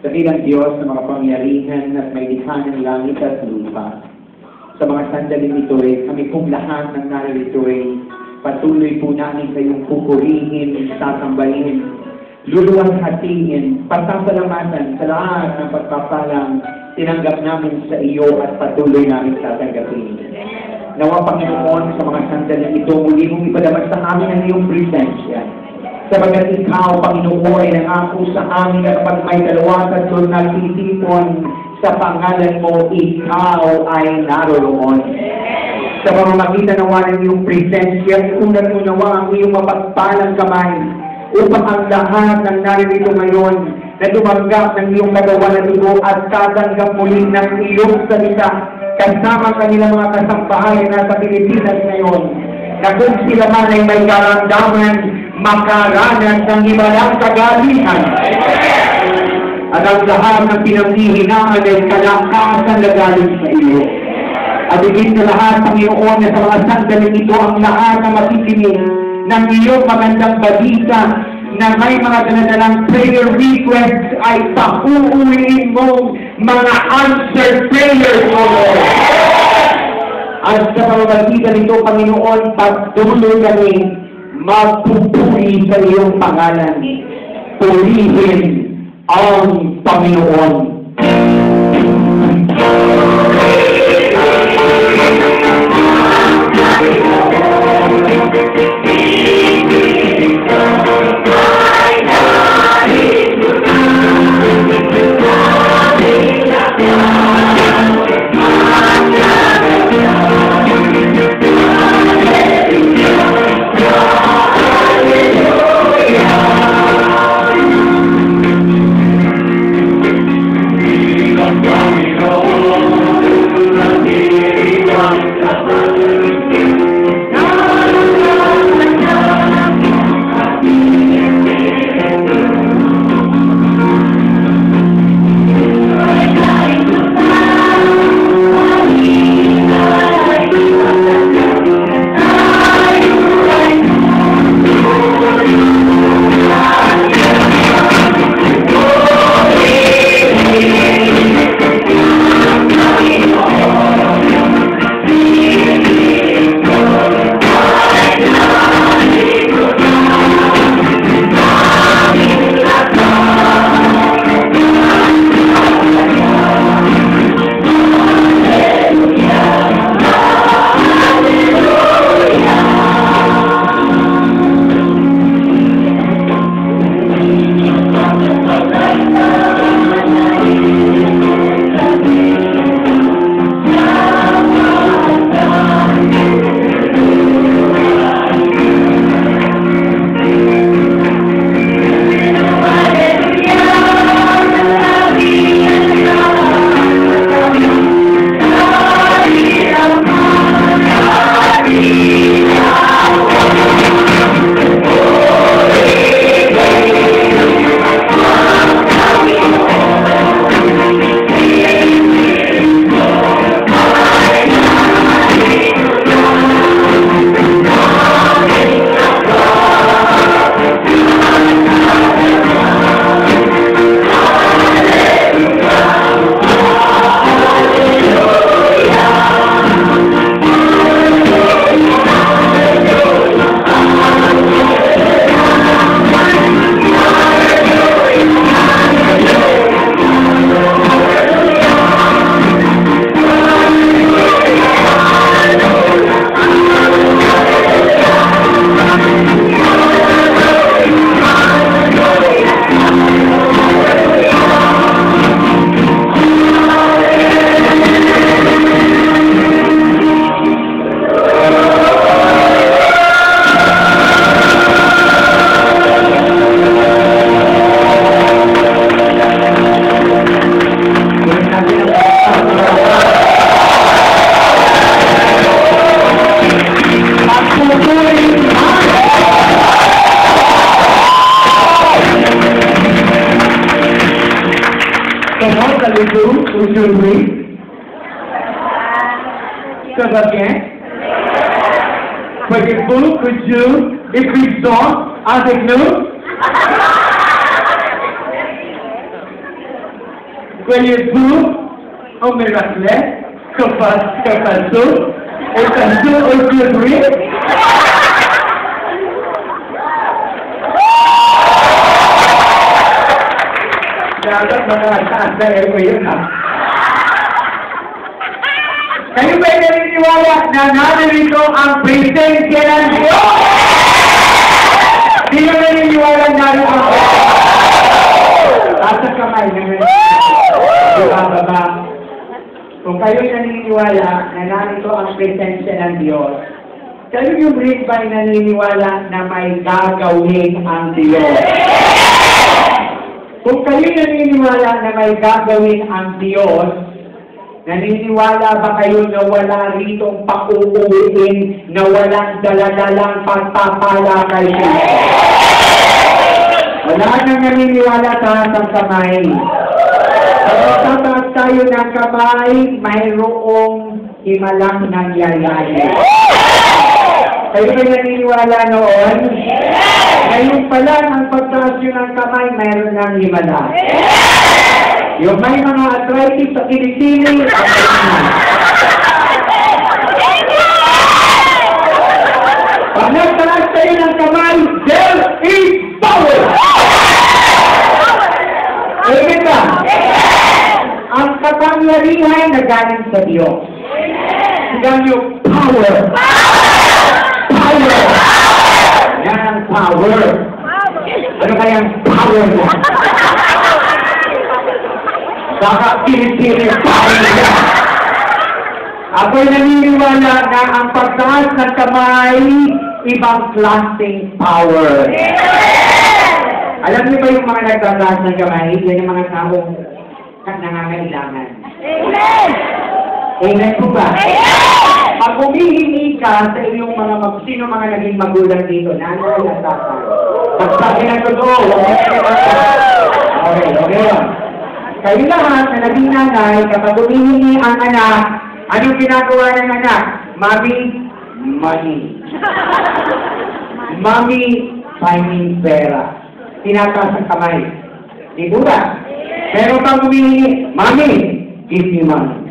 Dakilang Diyos na makapangyarihan at may likha ng langit at lupa. Sa mga sandaling ito kami pong lahat ng narito patuloy po namin kayong pupurihin, sasambahin, luluwalhatiin, pasasalamatan sa lahat ng pagpapalang tinanggap namin sa iyo at patuloy namin tatanggapin. Nawa Panginoon, sa mga sandaling ito, muli mong ipadabas sa amin ang iyong presensya. Sabagat ikaw, Panginoon, ay nangako sa amin at pag may dalawa at doon nagtitipon sa pangalan mo, ikaw ay naroon. Sa pamamagitan nawa ng iyong presensya, unang unawa ang iyong mapagpalang kamay upang ang lahat ng naririto ngayon na tumanggap ng iyong kagawa na dugo at tatanggap muli ng iyong salita kasama kanilang mga kasambahay na sa Pilipinas ngayon, na kung sila man ay may karamdaman, makaranas ng ibalang kagalitan. At ang lahat ng pinanghihinaan ay kalakasan na galing sa iyo. At higit sa lahat, Panginoon, na sa mga sandaling ito ang lahat na makikinig ng iyong magandang balita na may mga daladalang prayer requests ay pahuuliin mong mga answered prayers mo. At sa pamamagitan nito, Panginoon, pagtuloy kami magpupuri sa iyong pangalan. Purihin ang Panginoon. Comment allez-vous aujourd'hui? Ça va bien? Voyez-vous que Dieu est puissant avec nous? Voyez-vous un miracle que passe aujourd'hui? Dapat makataas na ko yun ha. Kayo ba'y naniniwala na narito ang presensya ng Diyos? Sino naniniwala na narito ang Taas ang kamay na baba. Kung kayo naniniwala na narito ang presensya ng Diyos, kayo yung rin ba'y naniniwala na may gagawin ang Diyos? Kung kayo naniniwala na may gagawin ang Diyos, naniniwala ba kayo na wala ritong pauuwiin na walang daladalang pagpapala kay Diyos? Wala nang naniniwala taas ang kamay. Kapag tataas tayo ng kamay, mayroong himalang nangyayari. Kayo ba naniniwala noon? Ngayon pala, ang pagtaas yun ng kamay, mayroon ng himala. Yung may mga arthritis sa kilikili, pag nagtaas tayo ng kamay, there is power! Amen ba? Ang kapangyarihan na galing sa Diyos. Sigang yung power. Power! Yan ang power. Ano kayang power mo? Baka pilit-pilit power niya. Ako'y naniniwala na ang pagtaas ng kamay, ibang klaseng power. Alam niyo ba yung mga nagtataas ng kamay? Yan yung mga taong nangangailangan. Amen! Amen po ba? Pag humihingi ka sa iyong sino mga naging magulang dito, nanay at tatay. Pagsabi ng totoo, okay lang. Kayo lahat na naging nanay, kapag humihingi ang anak, anong ginagawa ng anak? Mami, money. Mami, finding pera. Tinataas ang kamay. Di ba ba? Pero pag humihingi, Mami, give me money.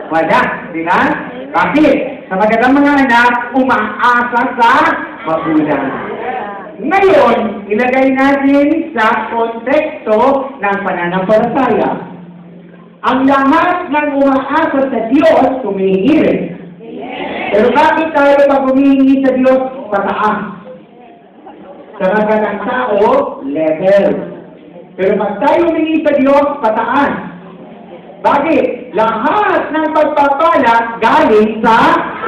Wala, di ba? Bakit? Sa magandang mga anak, umaasa sa magulang. Ngayon, ilagay natin sa konteksto ng pananampalataya. Ang lahat ng umaasa sa Diyos, humihingi rin. Pero bakit tayo pag humihingi sa Diyos, pataas? Sa magandang tao, level. Pero pag tayo humingi sa Diyos, pataas. Bakit? Lahat ng pagpapala galing sa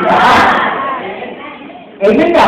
lahat. Amen ka?